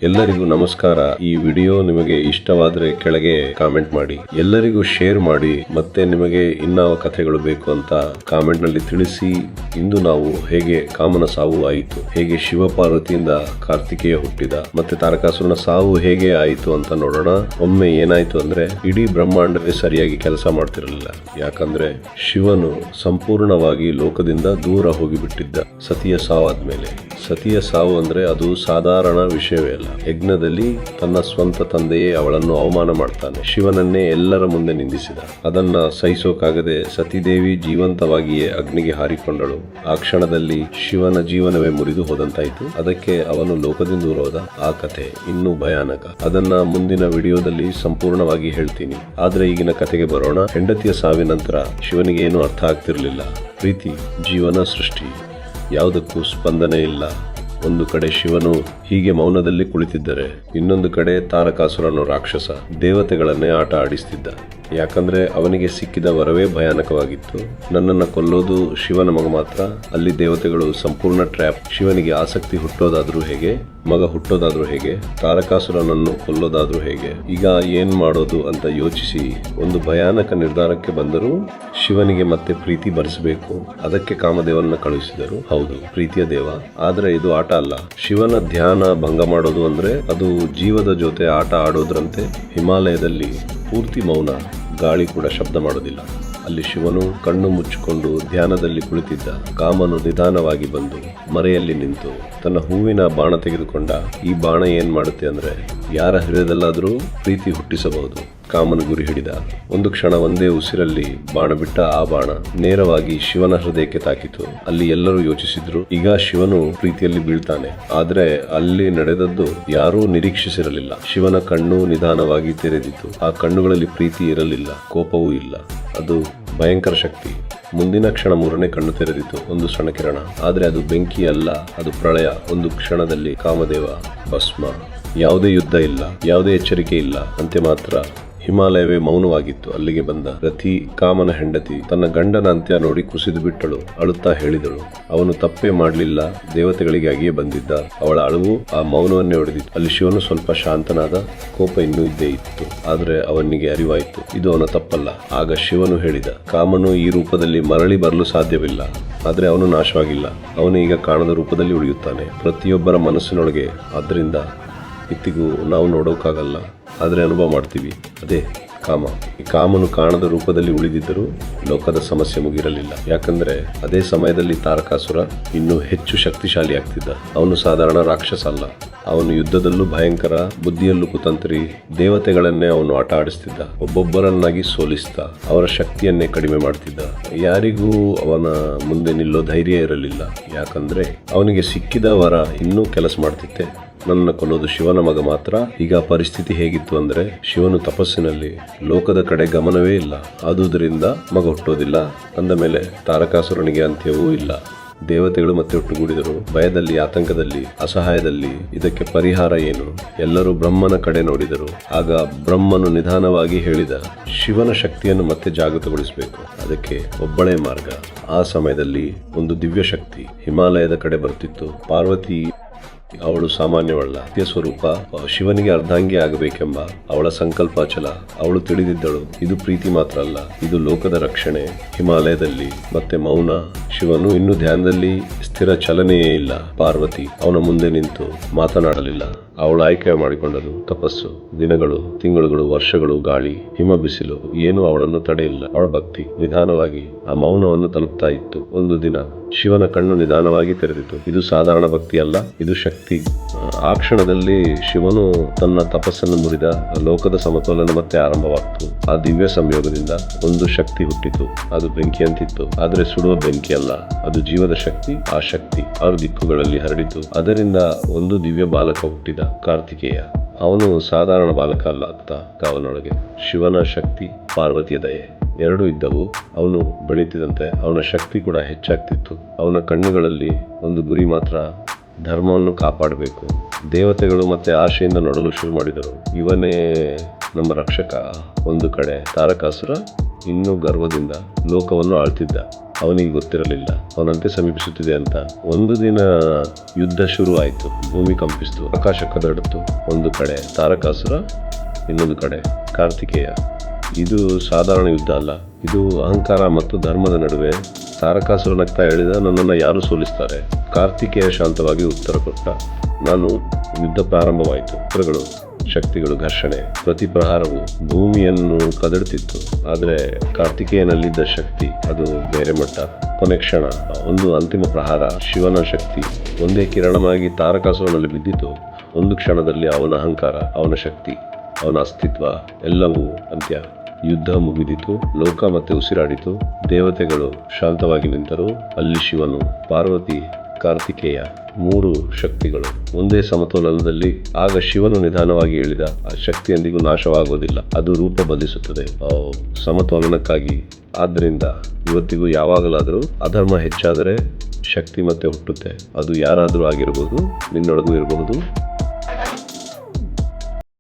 ಎಲ್ಲರಿಗೂ ನಮಸ್ಕಾರ. ಈ ವಿಡಿಯೋ ನಿಮಗೆ ಇಷ್ಟವಾದರೆ ಕೆಳಗೆ ಕಾಮೆಂಟ್ ಮಾಡಿ, ಎಲ್ಲರಿಗೂ ಶೇರ್ ಮಾಡಿ, ಮತ್ತೆ ನಿಮಗೆ ಇನ್ನಾವ ಕಥೆಗಳು ಬೇಕು ಅಂತ ಕಾಮೆಂಟ್ ನಲ್ಲಿ ತಿಳಿಸಿ. ಇಂದು ನಾವು ಹೇಗೆ ಕಾಮನ ಸಾವು ಆಯಿತು, ಹೇಗೆ ಶಿವಪಾರ್ವತಿಯಿಂದ ಕಾರ್ತಿಕೇಯ ಹುಟ್ಟಿದ, ಮತ್ತೆ ತಾರಕಾಸುರನ ಸಾವು ಹೇಗೆ ಆಯಿತು ಅಂತ ನೋಡೋಣ. ಒಮ್ಮೆ ಏನಾಯ್ತು ಅಂದ್ರೆ ಇಡೀ ಬ್ರಹ್ಮಾಂಡವೇ ಸರಿಯಾಗಿ ಕೆಲಸ ಮಾಡ್ತಿರಲಿಲ್ಲ. ಯಾಕಂದ್ರೆ ಶಿವನು ಸಂಪೂರ್ಣವಾಗಿ ಲೋಕದಿಂದ ದೂರ ಹೋಗಿಬಿಟ್ಟಿದ್ದ ಸತಿಯ ಸಾವಾದ್ಮೇಲೆ. ಸತಿಯ ಸಾವು ಅಂದ್ರೆ ಅದು ಸಾಧಾರಣ ವಿಷಯವೇ ಅಲ್ಲ. ಯಜ್ಞದಲ್ಲಿ ತನ್ನ ಸ್ವಂತ ತಂದೆಯೇ ಅವಳನ್ನು ಅವಮಾನ ಮಾಡ್ತಾನೆ. ಶಿವನನ್ನೇ ಎಲ್ಲರ ಮುಂದೆ ನಿಂದಿಸಿದ. ಅದನ್ನ ಸಹಿಸೋಕಾಗದೆ ಸತಿದೇವಿ ಜೀವಂತವಾಗಿಯೇ ಅಗ್ನಿಗೆ ಹಾರಿಕೊಂಡಳು. ಆ ಕ್ಷಣದಲ್ಲಿ ಶಿವನ ಜೀವನವೇ ಮುರಿದು ಹೋದಂತಾಯ್ತು. ಅದಕ್ಕೆ ಅವನು ಲೋಕದಿಂದ ದೂರ ಹೋದ. ಆ ಕಥೆ ಇನ್ನೂ ಭಯಾನಕ. ಅದನ್ನ ಮುಂದಿನ ವಿಡಿಯೋದಲ್ಲಿ ಸಂಪೂರ್ಣವಾಗಿ ಹೇಳ್ತೀನಿ. ಆದ್ರೆ ಈಗಿನ ಕಥೆಗೆ ಬರೋಣ. ಹೆಂಡತಿಯ ಸಾವಿನ ನಂತರ ಶಿವನಿಗೆ ಏನು ಅರ್ಥ ಆಗ್ತಿರ್ಲಿಲ್ಲ. ಪ್ರೀತಿ, ಜೀವನ, ಸೃಷ್ಟಿ ಯಾವುದಕ್ಕೂ ಸ್ಪಂದನೆ ಇಲ್ಲ. ಒಂದು ಕಡೆ ಶಿವನು ಹೀಗೆ ಮೌನದಲ್ಲಿ ಕುಳಿತಿದ್ದರೆ, ಇನ್ನೊಂದು ಕಡೆ ತಾರಕಾಸುರನು ರಾಕ್ಷಸ ದೇವತೆಗಳನ್ನೇ ಆಟ ಆಡಿಸ್ತಿದ್ದ. ಯಾಕಂದ್ರೆ ಅವನಿಗೆ ಸಿಕ್ಕಿದ ವರವೇ ಭಯಾನಕವಾಗಿತ್ತು. ನನ್ನನ್ನು ಕೊಲ್ಲೋದು ಶಿವನ ಮಗ ಮಾತ್ರ. ಅಲ್ಲಿ ದೇವತೆಗಳು ಸಂಪೂರ್ಣ ಟ್ರ್ಯಾಪ್. ಶಿವನಿಗೆ ಆಸಕ್ತಿ ಹುಟ್ಟೋದಾದ್ರೂ ಹೇಗೆ, ಮಗ ಹುಟ್ಟೋದಾದ್ರೂ ಹೇಗೆ, ತಾರಕಾಸುರನನ್ನು ಕೊಲ್ಲೋದಾದ್ರೂ ಹೇಗೆ. ಈಗ ಏನ್ ಮಾಡೋದು ಅಂತ ಯೋಚಿಸಿ ಒಂದು ಭಯಾನಕ ನಿರ್ಧಾರಕ್ಕೆ ಬಂದರು. ಶಿವನಿಗೆ ಮತ್ತೆ ಪ್ರೀತಿ ಬರೆಸಬೇಕು. ಅದಕ್ಕೆ ಕಾಮದೇವನ್ನ ಕಳುಹಿಸಿದರು. ಹೌದು, ಪ್ರೀತಿಯ ದೇವ. ಆದ್ರೆ ಇದು ಆಟ ಅಲ್ಲ. ಶಿವನ ಧ್ಯಾನ ಭಂಗ ಮಾಡೋದು ಅಂದ್ರೆ ಅದು ಜೀವದ ಜೊತೆ ಆಟ ಆಡೋದ್ರಂತೆ. ಹಿಮಾಲಯದಲ್ಲಿ ಪೂರ್ತಿ ಮೌನ, ಗಾಳಿ ಕೂಡ ಶಬ್ದ ಮಾಡೋದಿಲ್ಲ. ಅಲ್ಲಿ ಶಿವನು ಕಣ್ಣು ಮುಚ್ಚಿಕೊಂಡು ಧ್ಯಾನದಲ್ಲಿ ಕುಳಿತಿದ್ದ. ಕಾಮನು ನಿಧಾನವಾಗಿ ಬಂದು ಮರೆಯಲ್ಲಿ ನಿಂತು ತನ್ನ ಹೂವಿನ ಬಾಣ ತೆಗೆದುಕೊಂಡ. ಈ ಬಾಣ ಏನ್ ಮಾಡುತ್ತೆ ಅಂದ್ರೆ ಯಾರ ಹೃದಯದಲ್ಲಾದ್ರೂ ಪ್ರೀತಿ ಹುಟ್ಟಿಸಬಹುದು. ಕಾಮನ ಗುರಿ ಹಿಡಿದ. ಒಂದು ಕ್ಷಣ ಒಂದೇ ಉಸಿರಲ್ಲಿ ಬಾಣ ಬಿಟ್ಟ. ಆ ಬಾಣ ನೇರವಾಗಿ ಶಿವನ ಹೃದಯಕ್ಕೆ ತಾಕಿತು. ಅಲ್ಲಿ ಎಲ್ಲರೂ ಯೋಚಿಸಿದ್ರು, ಈಗ ಶಿವನು ಪ್ರೀತಿಯಲ್ಲಿ ಬೀಳ್ತಾನೆ. ಆದ್ರೆ ಅಲ್ಲಿ ನಡೆದದ್ದು ಯಾರೂ ನಿರೀಕ್ಷಿಸಿರಲಿಲ್ಲ. ಶಿವನ ಕಣ್ಣು ನಿಧಾನವಾಗಿ ತೆರೆದಿತ್ತು. ಆ ಕಣ್ಣುಗಳಲ್ಲಿ ಪ್ರೀತಿ ಇರಲಿಲ್ಲ, ಕೋಪವೂ ಇಲ್ಲ. ಅದು ಭಯಂಕರ ಶಕ್ತಿ. ಮುಂದಿನ ಕ್ಷಣ ಮೂರನೇ ಕಣ್ಣು ತೆರೆದಿತ್ತು. ಒಂದು ಸಣ್ಣ ಕಿರಣ. ಆದ್ರೆ ಅದು ಬೆಂಕಿ ಅಲ್ಲ, ಅದು ಪ್ರಳಯ. ಒಂದು ಕ್ಷಣದಲ್ಲಿ ಕಾಮದೇವ ಭಸ್ಮ. ಯಾವುದೇ ಯುದ್ಧ ಇಲ್ಲ, ಯಾವುದೇ ಎಚ್ಚರಿಕೆ ಇಲ್ಲ. ಅಂತೆ ಮಾತ್ರ ಹಿಮಾಲಯವೇ ಮೌನವಾಗಿತ್ತು. ಅಲ್ಲಿಗೆ ಬಂದ ರತಿ, ಕಾಮನ ಹೆಂಡತಿ, ತನ್ನ ಗಂಡನ ಅಂತ್ಯ ನೋಡಿ ಕುಸಿದು ಬಿಟ್ಟಳು. ಅಳುತ್ತಾ ಹೇಳಿದಳು, ಅವನು ತಪ್ಪೇ ಮಾಡಲಿಲ್ಲ, ದೇವತೆಗಳಿಗಾಗಿಯೇ ಬಂದಿದ್ದ. ಅವಳ ಅಳುವು ಆ ಮೌನವನ್ನೇ ಹೊಡೆದಿತ್ತು. ಅಲ್ಲಿ ಶಿವನು ಸ್ವಲ್ಪ ಶಾಂತನಾದ. ಕೋಪ ಇನ್ನೂ ಇದ್ದೇ ಇತ್ತು. ಆದ್ರೆ ಅವನಿಗೆ ಅರಿವಾಯಿತು, ಇದು ಅವನ ತಪ್ಪಲ್ಲ. ಆಗ ಶಿವನು ಹೇಳಿದ, ಕಾಮನು ಈ ರೂಪದಲ್ಲಿ ಮರಳಿ ಬರಲು ಸಾಧ್ಯವಿಲ್ಲ. ಆದ್ರೆ ಅವನು ನಾಶವಾಗಿಲ್ಲ. ಅವನು ಈಗ ಕಾಣದ ರೂಪದಲ್ಲಿ ಉಳಿಯುತ್ತಾನೆ ಪ್ರತಿಯೊಬ್ಬರ ಮನಸ್ಸಿನೊಳಗೆ. ಆದ್ರಿಂದ ಇತ್ತಿಗೂ ನಾವು ನೋಡೋಕ್ಕಾಗಲ್ಲ, ಆದರೆ ಅನುಭವ ಮಾಡ್ತೀವಿ. ಅದೇ ಕಾಮ. ಈ ಕಾಮನು ಕಾಣದ ರೂಪದಲ್ಲಿ ಉಳಿದಿದ್ದರೂ ಲೋಕದ ಸಮಸ್ಯೆ ಮುಗಿರಲಿಲ್ಲ. ಯಾಕಂದ್ರೆ ಅದೇ ಸಮಯದಲ್ಲಿ ತಾರಕಾಸುರ ಇನ್ನೂ ಹೆಚ್ಚು ಶಕ್ತಿಶಾಲಿ ಆಗ್ತಿದ್ದ. ಅವನು ಸಾಧಾರಣ ರಾಕ್ಷಸ ಅಲ್ಲ. ಅವನು ಯುದ್ಧದಲ್ಲೂ ಭಯಂಕರ, ಬುದ್ಧಿಯಲ್ಲೂ ಕುತಂತ್ರಿ. ದೇವತೆಗಳನ್ನೇ ಅವನು ಆಟ ಆಡಿಸ್ತಿದ್ದ. ಒಬ್ಬೊಬ್ಬರನ್ನಾಗಿ ಸೋಲಿಸ್ತ, ಅವರ ಶಕ್ತಿಯನ್ನೇ ಕಡಿಮೆ ಮಾಡ್ತಿದ್ದ. ಯಾರಿಗೂ ಅವನ ಮುಂದೆ ನಿಲ್ಲೋ ಧೈರ್ಯ ಇರಲಿಲ್ಲ. ಯಾಕಂದ್ರೆ ಅವನಿಗೆ ಸಿಕ್ಕಿದ ವರ ಇನ್ನೂ ಕೆಲಸ ಮಾಡ್ತಿತ್ತೆ. ನನ್ನ ಕೊಲ್ಲೋದು ಶಿವನ ಮಗ ಮಾತ್ರ. ಈಗ ಪರಿಸ್ಥಿತಿ ಹೇಗಿತ್ತು ಅಂದ್ರೆ ಶಿವನು ತಪಸ್ಸಿನಲ್ಲಿ, ಲೋಕದ ಕಡೆ ಗಮನವೇ ಇಲ್ಲ. ಆದುದರಿಂದ ಮಗ ಹುಟ್ಟೋದಿಲ್ಲ. ಅಂದ ಮೇಲೆ ತಾರಕಾಸುರನಿಗೆ ಅಂತ್ಯವೂ ಇಲ್ಲ. ದೇವತೆಗಳು ಮತ್ತೆ ಒಟ್ಟುಗೂಡಿದರು. ಭಯದಲ್ಲಿ, ಆತಂಕದಲ್ಲಿ, ಅಸಹಾಯದಲ್ಲಿ. ಇದಕ್ಕೆ ಪರಿಹಾರ ಏನು? ಎಲ್ಲರೂ ಬ್ರಹ್ಮನ ಕಡೆ ನೋಡಿದರು. ಆಗ ಬ್ರಹ್ಮನು ನಿಧಾನವಾಗಿ ಹೇಳಿದ, ಶಿವನ ಶಕ್ತಿಯನ್ನು ಮತ್ತೆ ಜಾಗೃತಗೊಳಿಸಬೇಕು. ಅದಕ್ಕೆ ಒಬ್ಬಳೇ ಮಾರ್ಗ. ಆ ಸಮಯದಲ್ಲಿ ಒಂದು ದಿವ್ಯ ಶಕ್ತಿ ಹಿಮಾಲಯದ ಕಡೆ ಬರ್ತಿತ್ತು. ಪಾರ್ವತಿ ಅವಳು ಸಾಮಾನ್ಯವಲ್ಲ. ಸತ್ಯ ಸ್ವರೂಪ, ಶಿವನಿಗೆ ಅರ್ಧಾಂಗಿ ಆಗಬೇಕೆಂಬ ಅವಳ ಸಂಕಲ್ಪ ಅಚಲ. ಅವಳು ತಿಳಿದಿದ್ದಳು, ಇದು ಪ್ರೀತಿ ಮಾತ್ರ ಅಲ್ಲ, ಇದು ಲೋಕದ ರಕ್ಷಣೆ. ಹಿಮಾಲಯದಲ್ಲಿ ಮತ್ತೆ ಮೌನ. ಶಿವನು ಇನ್ನು ಧ್ಯಾನದಲ್ಲಿ ಸ್ಥಿರ, ಚಲನೆಯೇ ಇಲ್ಲ. ಪಾರ್ವತಿ ಅವನ ಮುಂದೆ ನಿಂತು ಮಾತನಾಡಲಿಲ್ಲ. ಅವಳು ಆಯ್ಕೆ ಮಾಡಿಕೊಂಡದು ತಪಸ್ಸು. ದಿನಗಳು, ತಿಂಗಳುಗಳು, ವರ್ಷಗಳು, ಗಾಳಿ, ಹಿಮ, ಬಿಸಿಲು ಏನೂ ಅವಳನ್ನು ತಡೆಯಿಲ್ಲ. ಅವಳ ಭಕ್ತಿ ನಿಧಾನವಾಗಿ ಆ ಮೌನವನ್ನು ತಲುಪ್ತಾ ಇತ್ತು. ಒಂದು ದಿನ ಶಿವನ ಕಣ್ಣು ನಿಧಾನವಾಗಿ ತೆರೆದಿತು. ಇದು ಸಾಧಾರಣ ಭಕ್ತಿ ಅಲ್ಲ, ಇದು ಶಕ್ತಿ. ಆ ಕ್ಷಣದಲ್ಲಿ ಶಿವನು ತನ್ನ ತಪಸ್ಸನ್ನು ಮುರಿದ. ಲೋಕದ ಸಮತೋಲನ ಮತ್ತೆ ಆರಂಭವಾಗ್ತು. ಆ ದಿವ್ಯ ಸಂಯೋಗದಿಂದ ಒಂದು ಶಕ್ತಿ ಹುಟ್ಟಿತು. ಅದು ಬೆಂಕಿ ಅಂತಿತ್ತು, ಆದ್ರೆ ಸುಡುವ ಬೆಂಕಿ ಅಲ್ಲ, ಅದು ಜೀವದ ಶಕ್ತಿ. ಆ ಶಕ್ತಿ 6 ದಿಕ್ಕುಗಳಲ್ಲಿ ಹರಡಿತು. ಅದರಿಂದ ಒಂದು ದಿವ್ಯ ಬಾಲಕ ಹುಟ್ಟಿದ, ಕಾರ್ತಿಕೇಯ. ಅವನು ಸಾಧಾರಣ ಬಾಲಕ ಅಲ್ಲ. ಅವನೊಳಗೆ ಶಿವನ ಶಕ್ತಿ, ಪಾರ್ವತಿಯ ದಯೆ ಎರಡೂ ಇದ್ದವು. ಅವನು ಬೆಳೀತಿದ್ದಂತೆ ಅವನ ಶಕ್ತಿ ಕೂಡ ಹೆಚ್ಚಾಗ್ತಿತ್ತು. ಅವನ ಕಣ್ಣುಗಳಲ್ಲಿ ಒಂದು ಗುರಿ ಮಾತ್ರ, ಧರ್ಮವನ್ನು ಕಾಪಾಡಬೇಕು. ದೇವತೆಗಳು ಮತ್ತೆ ಆಶೆಯಿಂದ ನೋಡಲು ಶುರು ಮಾಡಿದರು. ಇವನೇ ನಮ್ಮ ರಕ್ಷಕ. ಒಂದು ಕಡೆ ತಾರಕಾಸುರ, ಇನ್ನೂ ಗರ್ವದಿಂದ ಲೋಕವನ್ನು ಆಳ್ತಿದ್ದ. ಅವನಿಗೆ ಗೊತ್ತಿರಲಿಲ್ಲ ಅವನಂತೆ ಸಮೀಪಿಸುತ್ತಿದೆ ಅಂತ. ಒಂದು ದಿನ ಯುದ್ಧ ಶುರು ಆಯಿತು. ಭೂಮಿ ಕಂಪಿಸಿತು, ಆಕಾಶ ಕದಡಿತು. ಒಂದು ಕಡೆ ತಾರಕಾಸುರ, ಇನ್ನೊಂದು ಕಡೆ ಕಾರ್ತಿಕೇಯ. ಇದು ಸಾಧಾರಣ ಯುದ್ಧ ಅಲ್ಲ, ಇದು ಅಹಂಕಾರ ಮತ್ತು ಧರ್ಮದ ನಡುವೆ. ತಾರಕಾಸುರನಗ್ತಾ ಹೇಳಿದ, ನನ್ನನ್ನು ಯಾರು ಸೋಲಿಸ್ತಾರೆ? ಕಾರ್ತಿಕೇಯ ಶಾಂತವಾಗಿ ಉತ್ತರ ಕೊಟ್ಟ, ನಾನು. ಯುದ್ಧ ಪ್ರಾರಂಭವಾಯಿತು. ಉತ್ತರಗಳು, ಶಕ್ತಿಗಳು, ಘರ್ಷಣೆ. ಪ್ರತಿ ಪ್ರಹಾರವು ಭೂಮಿಯನ್ನು ಕದಡುತ್ತಿತ್ತು. ಆದರೆ ಕಾರ್ತಿಕೇಯನಲ್ಲಿದ್ದ ಶಕ್ತಿ ಅದು ಬೇರೆ ಮಟ್ಟ. ಕೊನೆ ಕ್ಷಣ, ಒಂದು ಅಂತಿಮ ಪ್ರಹಾರ, ಶಿವನ ಶಕ್ತಿ ಒಂದೇ ಕಿರಣವಾಗಿ ತಾರಕಾಸುರನಲ್ಲಿ ಬಿದ್ದಿತು. ಒಂದು ಕ್ಷಣದಲ್ಲಿ ಅವನ ಅಹಂಕಾರ, ಅವನ ಶಕ್ತಿ, ಅವನ ಅಸ್ತಿತ್ವ ಎಲ್ಲವೂ ಅಂತ್ಯ. ಯುದ್ಧ ಮುಗಿದಿತು. ಲೋಕ ಮತ್ತೆ ಉಸಿರಾಡಿತು. ದೇವತೆಗಳು ಶಾಂತವಾಗಿ ನಿಂತರು. ಅಲ್ಲಿ ಶಿವನು, ಪಾರ್ವತಿ, ಕಾರ್ತಿಕೇಯ, 3 ಶಕ್ತಿಗಳು ಒಂದೇ ಸಮತೋಲನದಲ್ಲಿ. ಆಗ ಶಿವನು ನಿಧಾನವಾಗಿ ಹೇಳಿದ, ಆ ಶಕ್ತಿ ಎಂದಿಗೂ ನಾಶವಾಗುವುದಿಲ್ಲ, ಅದು ರೂಪ ಬದಲಿಸುತ್ತದೆ ಸಮತೋಲನಕ್ಕಾಗಿ. ಆದ್ದರಿಂದ ಇವತ್ತಿಗೂ ಯಾವಾಗಲಾದರೂ ಅಧರ್ಮ ಹೆಚ್ಚಾದರೆ ಶಕ್ತಿ ಮತ್ತೆ ಹುಟ್ಟುತ್ತೆ. ಅದು ಯಾರಾದರೂ ಆಗಿರಬಹುದು, ನಿನ್ನೊಳಗೂ ಇರಬಹುದು.